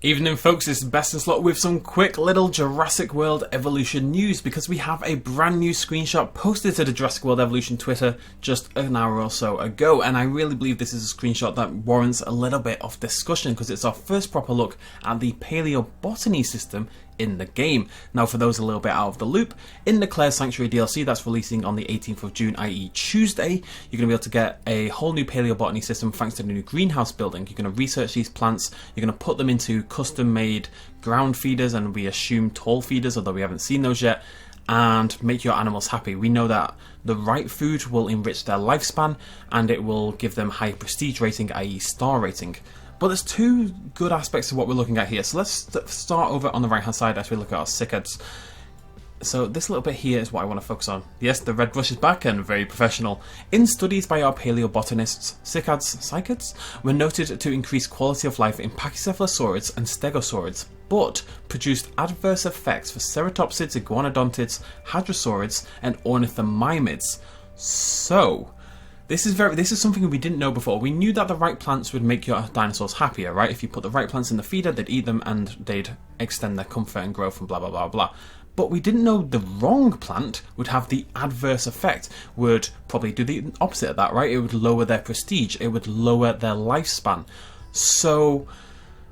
Evening folks, this is BestInSlot with some quick little Jurassic World Evolution news because we have a brand new screenshot posted to the Jurassic World Evolution Twitter just an hour or so ago, and I really believe this is a screenshot that warrants a little bit of discussion because it's our first proper look at the Paleobotany system in the game. Now, for those a little bit out of the loop, in the Claire's Sanctuary DLC that's releasing on the 18th of June, i.e. Tuesday, you're going to be able to get a whole new Paleobotany system thanks to the new greenhouse building. You're going to research these plants, you're going to put them into custom-made ground feeders, and we assume tall feeders, although we haven't seen those yet, and make your animals happy. We know that the right food will enrich their lifespan, and it will give them high prestige rating, i.e. star rating. But there's two good aspects to what we're looking at here. So let's start over on the right hand side as we look at our cicads. So this little bit here is what I want to focus on. Yes, the red brush is back and very professional. In studies by our paleobotanists, cicads were noted to increase quality of life in Pachycephalosaurids and Stegosaurids, but produced adverse effects for ceratopsids, iguanodontids, hadrosaurids, and ornithomimids. So this is something we didn't know before. We knew that the right plants would make your dinosaurs happier, right? If you put the right plants in the feeder, they'd eat them and they'd extend their comfort and growth and blah blah blah blah. But we didn't know the wrong plant would have the adverse effect, would probably do the opposite of that, right? It would lower their prestige, it would lower their lifespan. So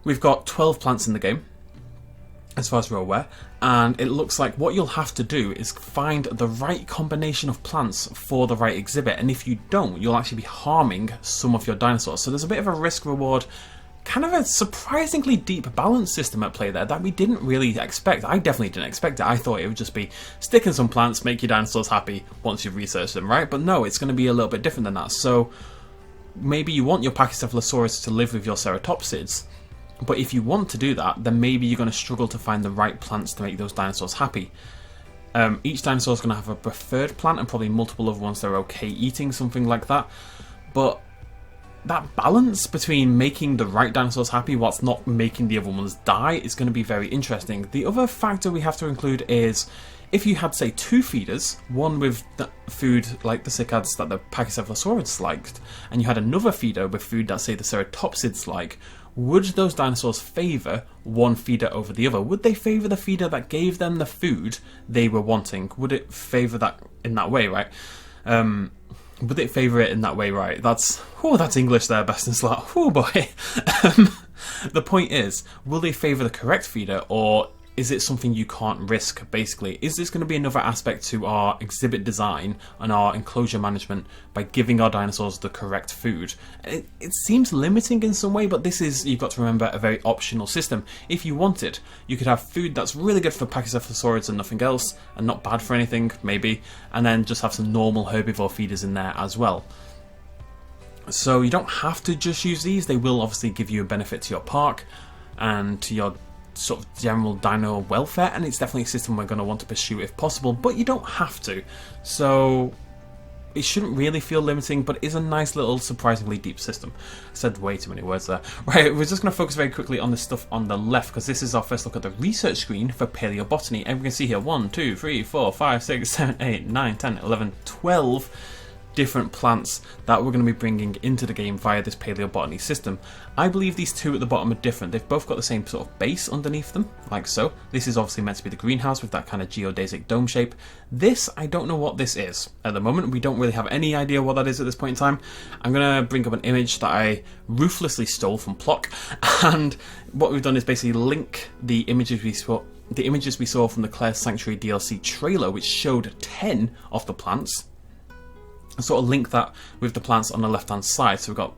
we've got 12 plants in the game, as far as we're aware, and it looks like what you'll have to do is find the right combination of plants for the right exhibit, and if you don't, you'll actually be harming some of your dinosaurs. So there's a bit of a risk-reward, kind of a surprisingly deep balance system at play there that we didn't really expect. I definitely didn't expect it. I thought it would just be stick in some plants, make your dinosaurs happy once you've researched them, right? But no, it's going to be a little bit different than that. So maybe you want your Pachycephalosaurus to live with your ceratopsids, but if you want to do that, then maybe you're going to struggle to find the right plants to make those dinosaurs happy. Each dinosaur is going to have a preferred plant and probably multiple other ones they're okay eating, something like that. But that balance between making the right dinosaurs happy whilst not making the other ones die is going to be very interesting. The other factor we have to include is if you had, say, two feeders, one with the food like the cicads that the Pachycephalosaurids liked, and you had another feeder with food that, say, the ceratopsids like, would those dinosaurs favour one feeder over the other? Would they favour the feeder that gave them the food they were wanting? Would it favour that in that way, right? Would it favour it in that way, right? That's English there, BestInSlot. Oh boy. The point is, will they favour the correct feeder, or is it something you can't risk, basically? Is this going to be another aspect to our exhibit design and our enclosure management by giving our dinosaurs the correct food? It seems limiting in some way, but this is, you've got to remember, a very optional system. If you wanted, you could have food that's really good for Pachycephalosaurids and nothing else, and not bad for anything, maybe, and then just have some normal herbivore feeders in there as well. So you don't have to just use these. They will obviously give you a benefit to your park and to your sort of general dino welfare, and it's definitely a system we're going to want to pursue if possible, but you don't have to. So it shouldn't really feel limiting, but it is a nice little surprisingly deep system. I said way too many words there. Right, we're just going to focus very quickly on the stuff on the left, because this is our first look at the research screen for Paleobotany, and we can see here 1, 2, 3, 4, 5, 6, 7, 8, 9, 10, 11, 12 different plants that we're going to be bringing into the game via this Paleobotany system. I believe these two at the bottom are different. They've both got the same sort of base underneath them, like so. This is obviously meant to be the greenhouse with that kind of geodesic dome shape. This, I don't know what this is. At the moment, we don't really have any idea what that is at this point in time. I'm going to bring up an image that I ruthlessly stole from Plock, and what we've done is basically link the images we saw from the Claire's Sanctuary DLC trailer, which showed 10 of the plants, sort of link that with the plants on the left hand side. So we've got,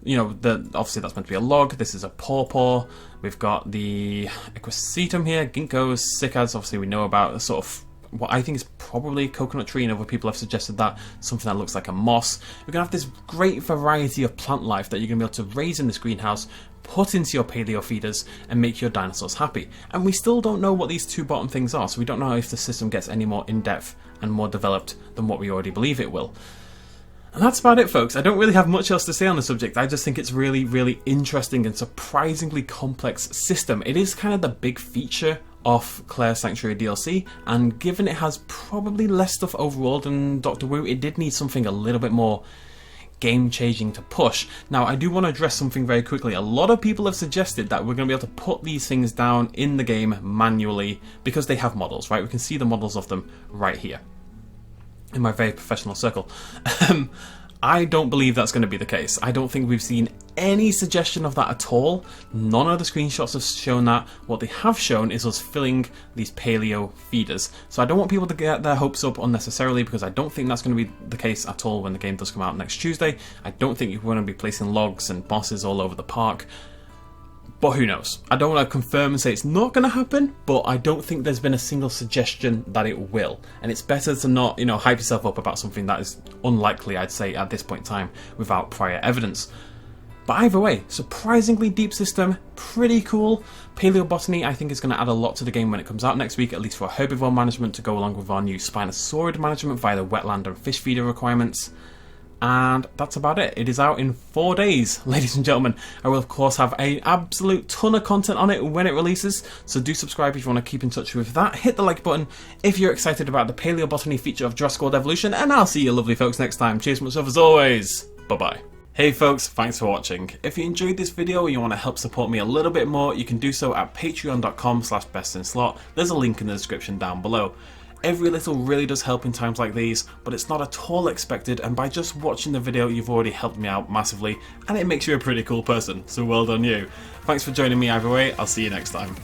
obviously that's meant to be a log. This is a pawpaw. We've got the equisetum here, ginkgos, cicads, obviously we know about, sort of what I think is probably a coconut tree, and other people have suggested that, something that looks like a moss. We're going to have this great variety of plant life that you're going to be able to raise in this greenhouse, put into your paleo feeders, and make your dinosaurs happy. And we still don't know what these two bottom things are, so we don't know if the system gets any more in-depth and more developed than what we already believe it will. And that's about it, folks. I don't really have much else to say on the subject. I just think it's really, really interesting and surprisingly complex system. It is kind of the big feature of Claire's Sanctuary DLC, and given it has probably less stuff overall than Dr. Wu, it did need something a little bit more game-changing to push. Now, I do want to address something very quickly. A lot of people have suggested that we're going to be able to put these things down in the game manually because they have models, right? We can see the models of them right here in my very professional circle. I don't believe that's going to be the case. I don't think we've seen any suggestion of that at all. None of the screenshots have shown that. What they have shown is us filling these paleo feeders. So I don't want people to get their hopes up unnecessarily, because I don't think that's going to be the case at all when the game does come out next Tuesday. I don't think you're going to be placing logs and bosses all over the park. But who knows? I don't want to confirm and say it's not going to happen, but I don't think there's been a single suggestion that it will. And it's better to not, hype yourself up about something that is unlikely, I'd say, at this point in time, without prior evidence. But either way, surprisingly deep system, pretty cool. Paleobotany, I think, is going to add a lot to the game when it comes out next week, at least for herbivore management to go along with our new Spinosaurus management via the wetland and fish feeder requirements. And that's about it. It is out in 4 days, ladies and gentlemen. I will, of course, have an absolute ton of content on it when it releases, so do subscribe if you want to keep in touch with that. Hit the like button if you're excited about the Paleobotany feature of Jurassic World Evolution, and I'll see you lovely folks next time. Cheers, much love as always. Bye-bye. Hey folks, thanks for watching. If you enjoyed this video and you want to help support me a little bit more, you can do so at patreon.com/bestinslot. There's a link in the description down below. Every little really does help in times like these, but it's not at all expected, and by just watching the video you've already helped me out massively, and it makes you a pretty cool person, so well done you. Thanks for joining me either way, I'll see you next time.